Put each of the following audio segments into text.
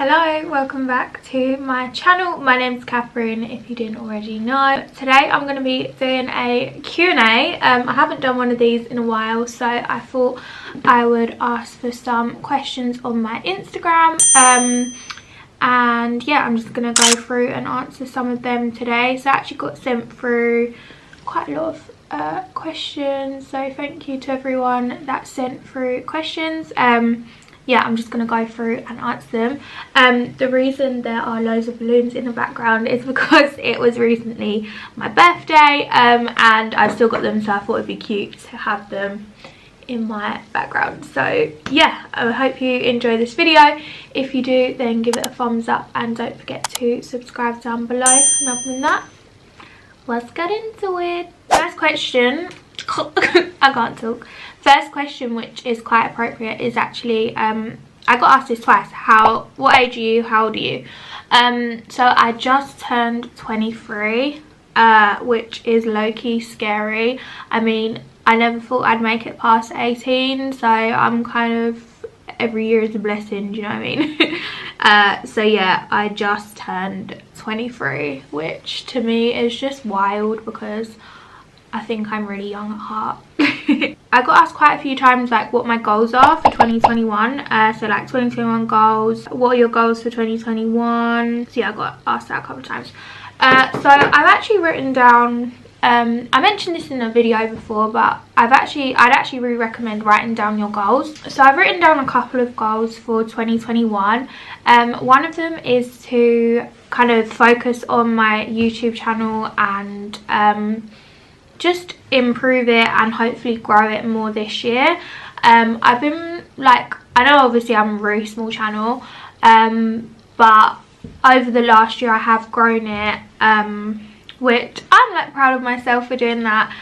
Hello, welcome back to my channel. My name's Catherine, if you didn't already know. Today I'm going to be doing a Q&A. I haven't done one of these in a while, so I thought I would ask for some questions on my Instagram. And yeah, I'm just going to go through and answer some of them today. So I actually got sent through quite a lot of questions, so thank you to everyone that sent through questions. Yeah, I'm just going to go through and answer them. The reason there are loads of balloons in the background is because it was recently my birthday, and I've still got them, so I thought it'd be cute to have them in my background. So yeah, I hope you enjoy this video. If you do, then give it a thumbs up and don't forget to subscribe down below. And other than that, let's get into it. First question, I can't talk. First question, which is quite appropriate, is actually I got asked this twice. What age are you? How old are you? So I just turned 23, which is low-key scary. I mean, I never thought I'd make it past 18, so I'm kind of, every year is a blessing, do you know what I mean? So yeah, I just turned 23, which to me is just wild because I think I'm really young at heart. I got asked quite a few times like what my goals are for 2021. So like 2021 goals, what are your goals for 2021? So yeah, I got asked that a couple of times. So I've actually written down, I mentioned this in a video before, but I'd actually really recommend writing down your goals. So I've written down a couple of goals for 2021. One of them is to kind of focus on my YouTube channel and just improve it and hopefully grow it more this year. I've been like, I know obviously I'm a really small channel, but over the last year I have grown it, which I'm like proud of myself for doing that.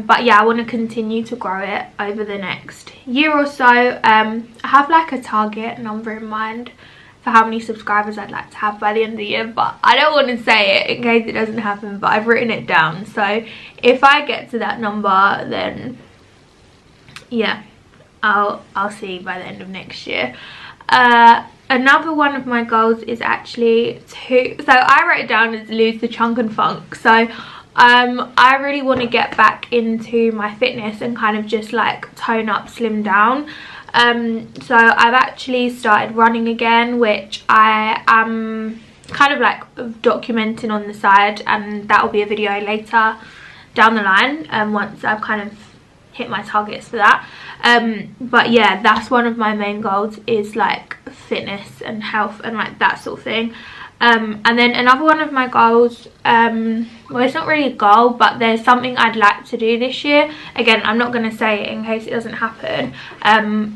But yeah, I want to continue to grow it over the next year or so. I have like a target number in mind for how many subscribers I'd like to have by the end of the year, but I don't want to say it in case it doesn't happen, but I've written it down. So if I get to that number, then yeah, I'll see by the end of next year. Another one of my goals is actually so I wrote it down as lose the chunk and funk. So I really want to get back into my fitness and kind of just like tone up, slim down. So I've actually started running again, which I am kind of like documenting on the side, and that will be a video later down the line once I've kind of hit my targets for that. But yeah, that's one of my main goals, is like fitness and health and like that sort of thing. And then another one of my goals, well, it's not really a goal, but there's something I'd like to do this year. Again, I'm not going to say it in case it doesn't happen,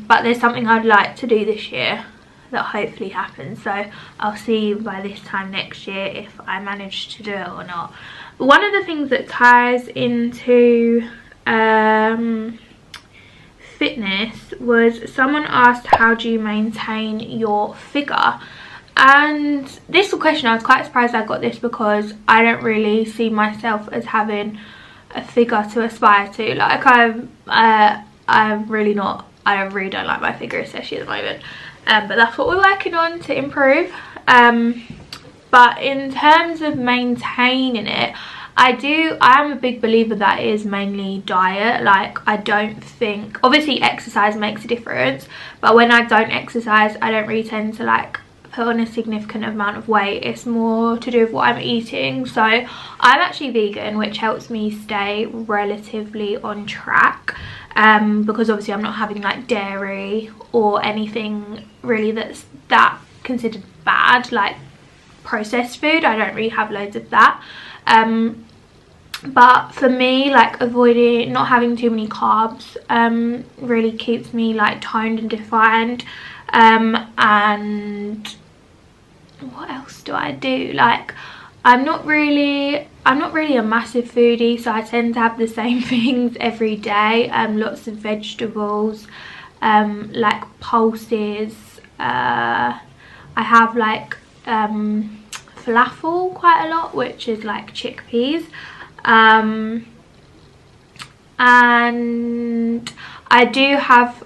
but there's something I'd like to do this year that hopefully happens. So I'll see you by this time next year if I manage to do it or not. One of the things that ties into fitness was someone asked, how do you maintain your figure? And this is a question I was quite surprised I got this, because I don't really see myself as having a figure to aspire to. Like I'm really not, I really don't like my figure, especially at the moment. But that's what we're working on to improve. But in terms of maintaining it, I am a big believer that it is mainly diet. Like, I don't think, obviously exercise makes a difference, but when I don't exercise, I don't really tend to like put on a significant amount of weight. It's more to do with what I'm eating. So I'm actually vegan, which helps me stay relatively on track, because obviously I'm not having like dairy or anything really that's considered bad, like processed food. I don't really have loads of that. But for me, like avoiding, not having too many carbs really keeps me like toned and defined. And what else do I do? Like, I'm not really a massive foodie, so I tend to have the same things every day. Lots of vegetables, like pulses. I have like falafel quite a lot, which is like chickpeas. And I do have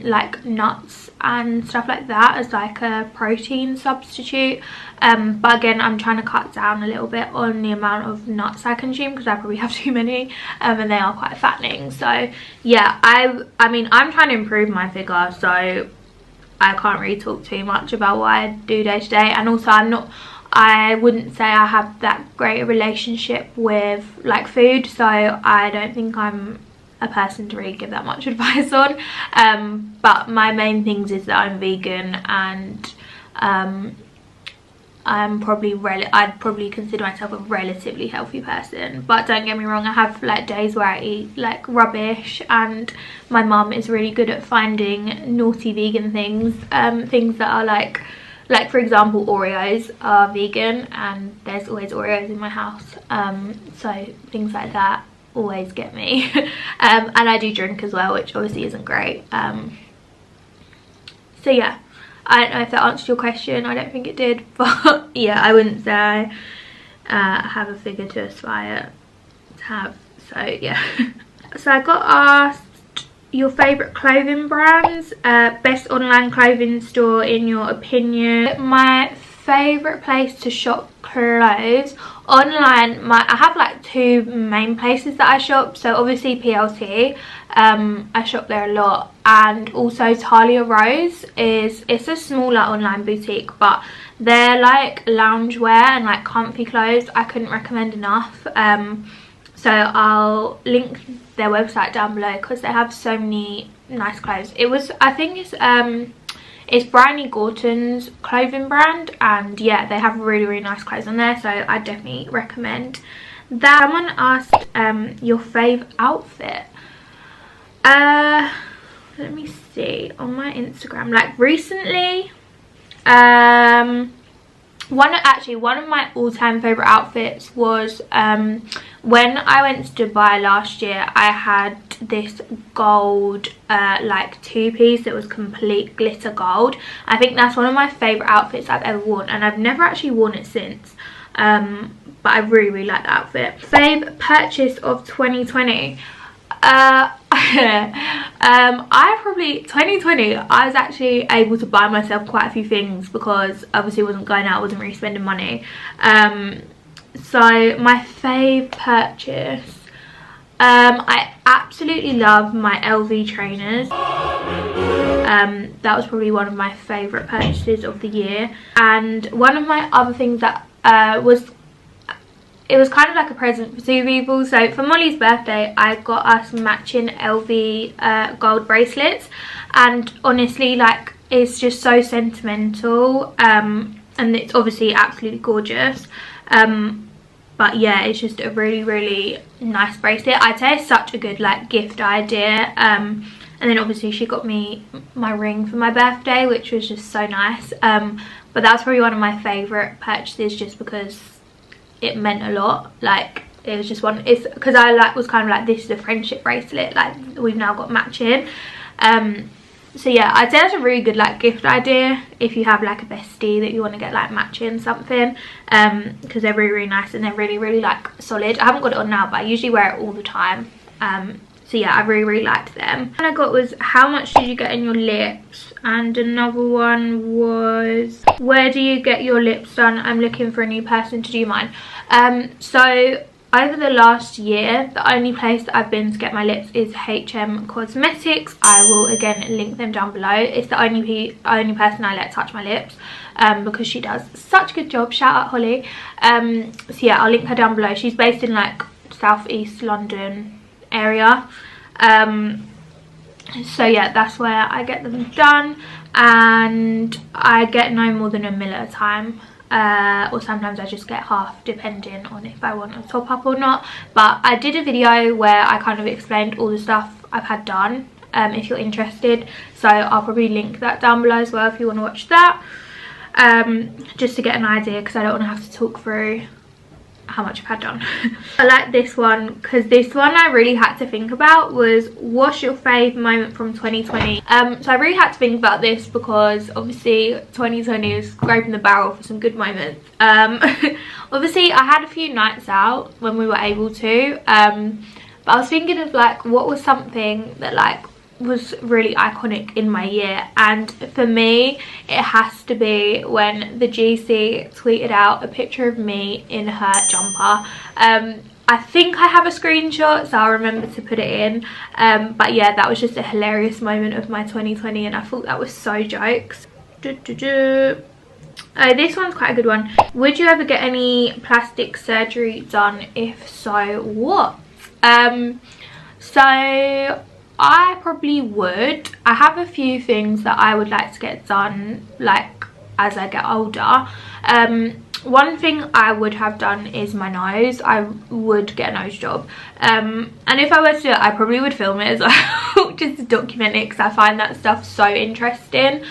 like nuts and stuff like that as like a protein substitute. But again, I'm trying to cut down a little bit on the amount of nuts I consume because I probably have too many, and they are quite fattening. So yeah, I mean, I'm trying to improve my figure, so I can't really talk too much about what I do day to day. And also I wouldn't say I have that great a relationship with like food, so I don't think I'm a person to really give that much advice on. But my main things is that I'm vegan, and I'd probably consider myself a relatively healthy person. But don't get me wrong, I have like days where I eat like rubbish, and my mum is really good at finding naughty vegan things, things that are like for example, Oreos are vegan, and there's always Oreos in my house, so things like that always get me. And I do drink as well, which obviously isn't great. So yeah, I don't know if that answered your question. I don't think it did, but yeah, I wouldn't say I have a figure to aspire to have. So yeah. So I got asked your favourite clothing brands, best online clothing store in your opinion. My favourite place to shop clothes online, I have like two main places that I shop. So obviously PLT, I shop there a lot, and also Talia Rose it's a smaller online boutique, but they're like loungewear and like comfy clothes. I couldn't recommend enough. So I'll link their website down below because they have so many nice clothes. I think it's Bryony Gorton's clothing brand, and yeah, they have really, really nice clothes on there, so I definitely recommend that. Someone asked your fave outfit. Let me see, on my Instagram, like recently, one of my all-time favorite outfits was when I went to Dubai last year. I had this gold like two-piece that was complete glitter gold. I think that's one of my favorite outfits I've ever worn, and I've never actually worn it since, but I really, really like the outfit. Fave purchase of 2020. 2020 I was actually able to buy myself quite a few things because obviously I wasn't going out, I wasn't really spending money. So my fave purchase, I absolutely love my LV trainers. That was probably one of my favorite purchases of the year. And one of my other things that it was kind of like a present for two people. So for Molly's birthday, I got us matching LV gold bracelets, and honestly, like, it's just so sentimental, and it's obviously absolutely gorgeous. But yeah, it's just a really, really nice bracelet. I'd say it's such a good like gift idea. And then obviously she got me my ring for my birthday, which was just so nice. But that's probably one of my favorite purchases, just because it meant a lot. Like, it was just one, it's because I like was kind of like, this is a friendship bracelet, like we've now got matching. So yeah, I'd say that's a really good like gift idea if you have like a bestie that you want to get like matching something, because they're really, really nice and they're really, really like solid. I haven't got it on now, but I usually wear it all the time. So yeah, I really, really liked them. And I got was, how much did you get in your lips? And another one was, where do you get your lips done? I'm looking for a new person to do mine. So over the last year, the only place that I've been to get my lips is HM Cosmetics. I will again link them down below. It's the only person I let touch my lips, because she does such a good job. Shout out Holly. So yeah, I'll link her down below. She's based in like southeast London area. So yeah, that's where I get them done, and I get no more than a mil at a time. Or sometimes I just get half, depending on if I want a top up or not. But I did a video where I kind of explained all the stuff I've had done, if you're interested, so I'll probably link that down below as well if you want to watch that, just to get an idea, because I don't want to have to talk through how much I've had done. I like this one because this one I really had to think about, was what's your fave moment from 2020. So I really had to think about this because obviously 2020 is scraping the barrel for some good moments. Obviously I had a few nights out when we were able to, but I was thinking of like what was something that like was really iconic in my year, and for me it has to be when the GC tweeted out a picture of me in her jumper. I think I have a screenshot, so I'll remember to put it in. But yeah, that was just a hilarious moment of my 2020, and I thought that was so jokes. Oh, this one's quite a good one. Would you ever get any plastic surgery done? If so, what? So I probably would. I have a few things that I would like to get done, like as I get older. One thing I would have done is my nose. I would get a nose job, and if I were to do it, I probably would film it as well, just to document it, because I find that stuff so interesting.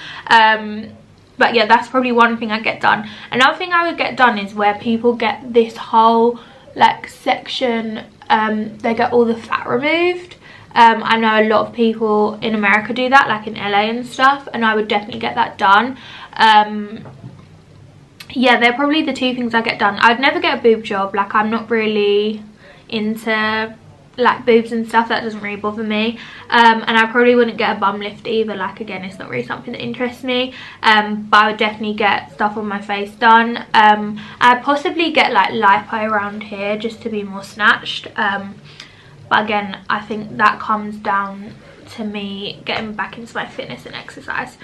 But yeah, that's probably one thing I'd get done. Another thing I would get done is where people get this whole like section, they get all the fat removed. I know a lot of people in America do that, like in LA and stuff, and I would definitely get that done. Yeah, they're probably the two things I get done. I'd never get a boob job. Like, I'm not really into like boobs and stuff. That doesn't really bother me. And I probably wouldn't get a bum lift either. Like, again, it's not really something that interests me. But I would definitely get stuff on my face done. I'd possibly get like lipo around here just to be more snatched. But again, I think that comes down to me getting back into my fitness and exercise.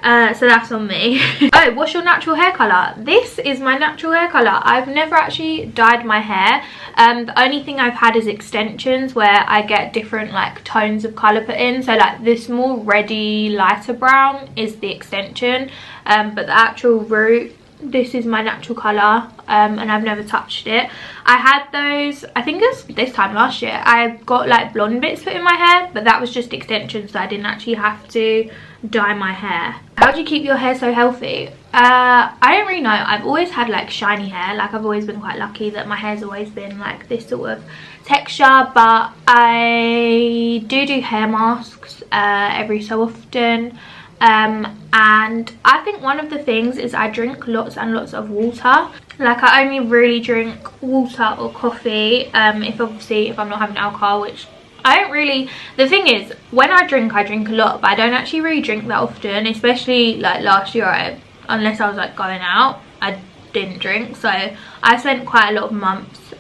So that's on me. Oh, what's your natural hair colour? This is my natural hair colour. I've never actually dyed my hair. The only thing I've had is extensions where I get different like tones of colour put in. So like this more reddy, lighter brown is the extension. But the actual root, this is my natural colour, and I've never touched it. I had those, I think it was this time last year, I got like blonde bits put in my hair, but that was just extensions, so I didn't actually have to dye my hair. How do you keep your hair so healthy? I don't really know. I've always had like shiny hair. Like, I've always been quite lucky that my hair's always been like this sort of texture, but I do hair masks every so often. And I think one of the things is I drink lots and lots of water. Like, I only really drink water or coffee if I'm not having alcohol, which I don't really. The thing is, when I drink a lot, but I don't actually really drink that often. Especially like last year, unless I was like going out, I didn't drink. So I spent quite a lot of months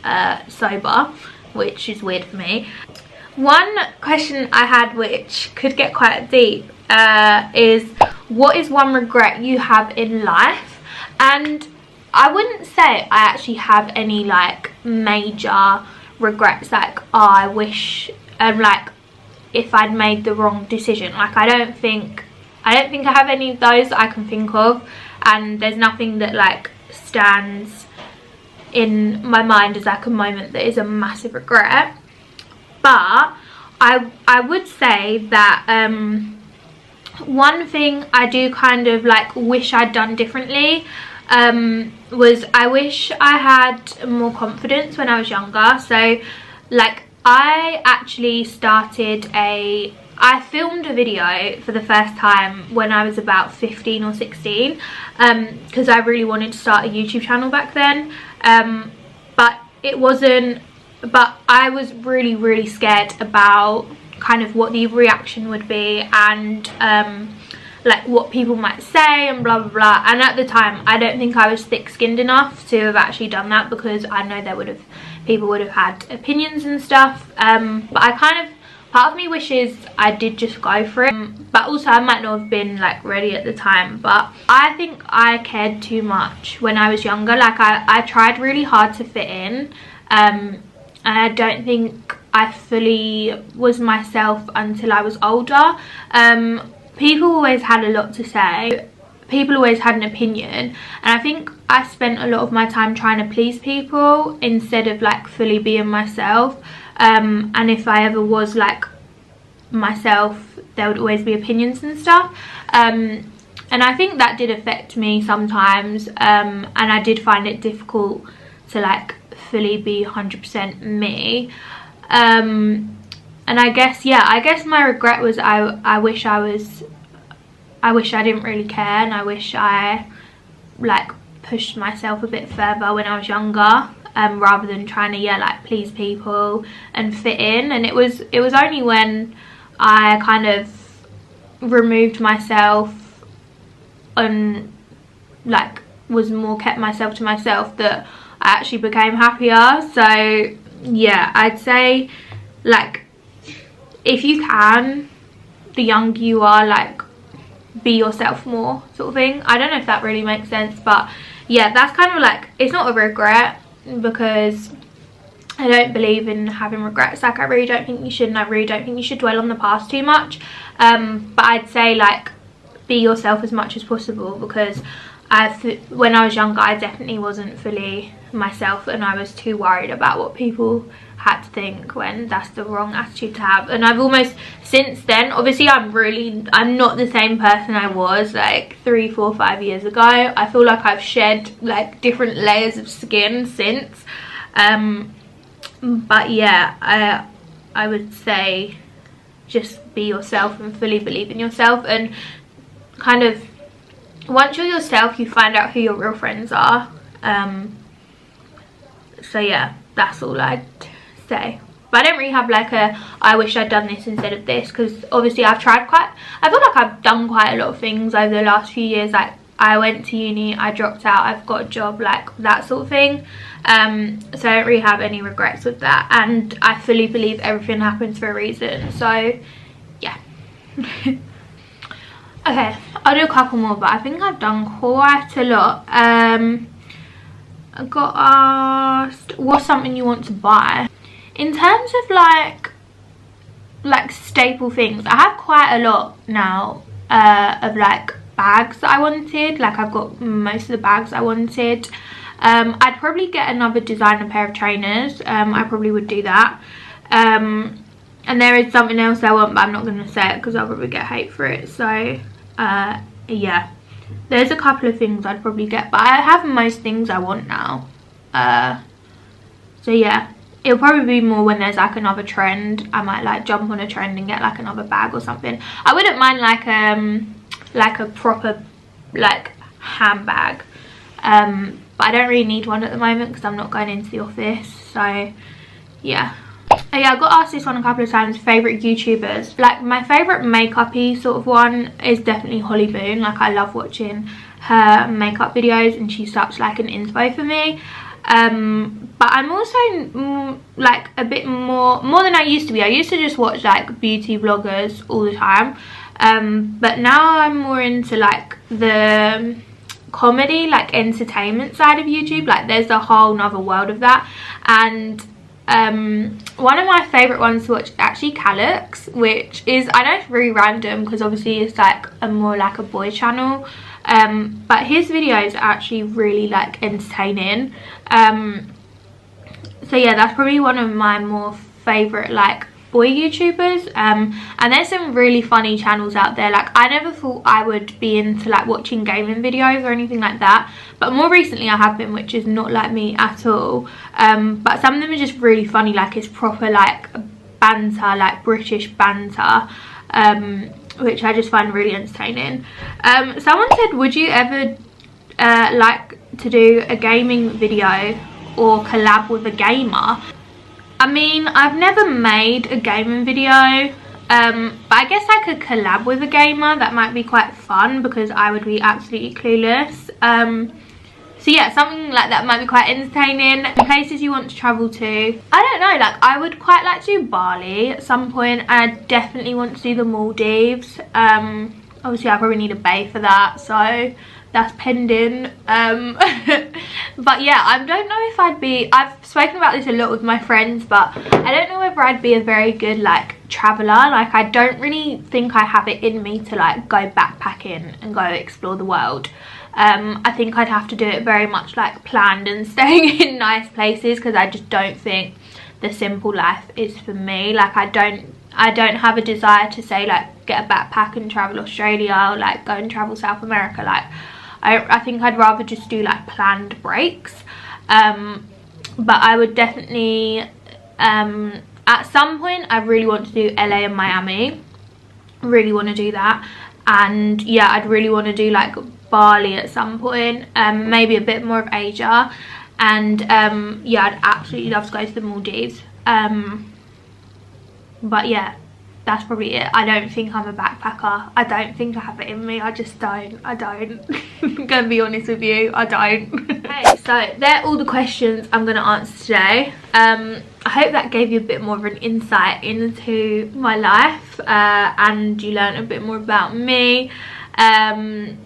sober, which is weird for me. One question I had, which could get quite deep, is what is one regret you have in life? And I wouldn't say I actually have any like major regrets, like, oh, I wish like if I'd made the wrong decision. Like, I don't think I have any of those that I can think of, and there's nothing that like stands in my mind as like a moment that is a massive regret. But I would say that one thing I do kind of like wish I'd done differently was I wish I had more confidence when I was younger. So like, I actually I filmed a video for the first time when I was about 15 or 16, because I really wanted to start a YouTube channel back then, but I was really scared about kind of what the reaction would be, and like what people might say and blah blah blah. And at the time, I don't think I was thick-skinned enough to have actually done that, because I know people would have had opinions and stuff. But I kind of, part of me wishes I did just go for it, but also I might not have been like ready at the time. But I think I cared too much when I was younger. Like, I tried really hard to fit in, and I don't think I fully was myself until I was older. People always had a lot to say. People always had an opinion, and I think I spent a lot of my time trying to please people instead of like fully being myself. And if I ever was like myself, there would always be opinions and stuff. And I think that did affect me sometimes, and I did find it difficult to like fully be 100% me. And I guess my regret was I wish I didn't really care, and I wish I like pushed myself a bit further when I was younger, rather than trying to like please people and fit in. And it was only when I kind of removed myself and like was more kept myself to myself, that I actually became happier. So yeah, I'd say like if you can, the younger you are, like be yourself more sort of thing. I don't know if that really makes sense, but yeah, that's kind of like, it's not a regret because I don't believe in having regrets. Like I really don't think you should, and I really don't think you should dwell on the past too much. But I'd say like be yourself as much as possible, because when I was younger I definitely wasn't fully myself, and I was too worried about what people had to think, when that's the wrong attitude to have. And I've almost since then, obviously I'm not the same person I was like 3, 4, 5 years ago. I feel like I've shed like different layers of skin since. But yeah, I would say just be yourself and fully believe in yourself, and kind of once you're yourself you find out who your real friends are. So yeah, that's all I'd say. But I don't really have like a I wish I'd done this instead of this, because obviously I feel like I've done quite a lot of things over the last few years. Like I went to uni, I dropped out, I've got a job, like that sort of thing. So I don't really have any regrets with that, and I fully believe everything happens for a reason. So yeah. Okay, I'll do a couple more, but I think I've done quite a lot. I got asked, what's something you want to buy? In terms of like staple things, I have quite a lot now of like bags that I wanted. Like I've got most of the bags I wanted. I'd probably get another designer pair of trainers. I probably would do that. And there is something else I want, but I'm not going to say it because I'll probably get hate for it. So yeah, there's a couple of things I'd probably get, but I have most things I want now. So yeah, it'll probably be more when there's like another trend. I might like jump on a trend and get like another bag or something. I wouldn't mind like a proper like handbag, but I don't really need one at the moment because I'm not going into the office. So yeah. Oh yeah, I got asked this one a couple of times, favourite YouTubers. Like my favourite makeup-y sort of one is definitely Holly Boone. Like I love watching her makeup videos and she's such like an inspo for me. But I'm also like a bit more than I used to be. I used to just watch like beauty vloggers all the time. But now I'm more into like the comedy, like entertainment side of YouTube. Like there's a whole nother world of that. And one of my favourite ones to watch is actually Calix, which is, I know it's really random because obviously it's like more like a boy channel, but his videos are actually really like entertaining. So yeah, that's probably one of my more favourite like boy YouTubers. And there's some really funny channels out there. Like I never thought I would be into like watching gaming videos or anything like that, but more recently I have been, which is not like me at all. But some of them are just really funny. Like it's proper like banter, like British banter, which I just find really entertaining. Someone said, would you ever like to do a gaming video or collab with a gamer? I mean, I've never made a gaming video, but I guess I could collab with a gamer. That might be quite fun because I would be absolutely clueless. So yeah, something like that might be quite entertaining. Places you want to travel to, I don't know, like I would quite like to do Bali at some point, and I definitely want to do the Maldives. Obviously I probably need a bay for that, so that's pending. But yeah, I don't know if I've spoken about this a lot with my friends, but I don't know whether I'd be a very good like traveler. Like I don't really think I have it in me to like go backpacking and go explore the world. I think I'd have to do it very much like planned and staying in nice places, because I just don't think the simple life is for me. Like I don't have a desire to say like get a backpack and travel Australia, or like go and travel South America. Like I think I'd rather just do like planned breaks. But I would definitely at some point I really want to do LA and Miami. Really want to do that. And yeah, I'd really want to do like Bali at some point, maybe a bit more of Asia. And yeah, I'd absolutely love to go to the Maldives. But yeah, that's probably it. I don't think I'm a backpacker. I don't think I have it in me. I just don't. I don't. I'm gonna be honest with you, I don't. Okay, so they're all the questions I'm gonna answer today. I hope that gave you a bit more of an insight into my life, and you learned a bit more about me, and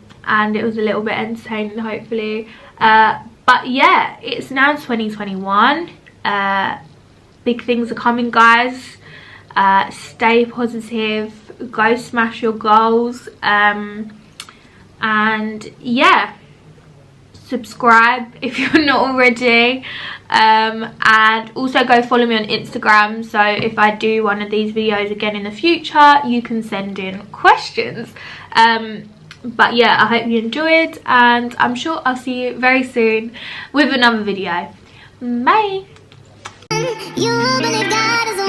it was a little bit entertaining, hopefully. But yeah, it's now 2021. Big things are coming, guys. Stay positive, go smash your goals, and yeah, subscribe if you're not already, and also go follow me on Instagram, so if I do one of these videos again in the future, you can send in questions. But yeah, I hope you enjoyed, and I'm sure I'll see you very soon with another video. Bye. You believe God is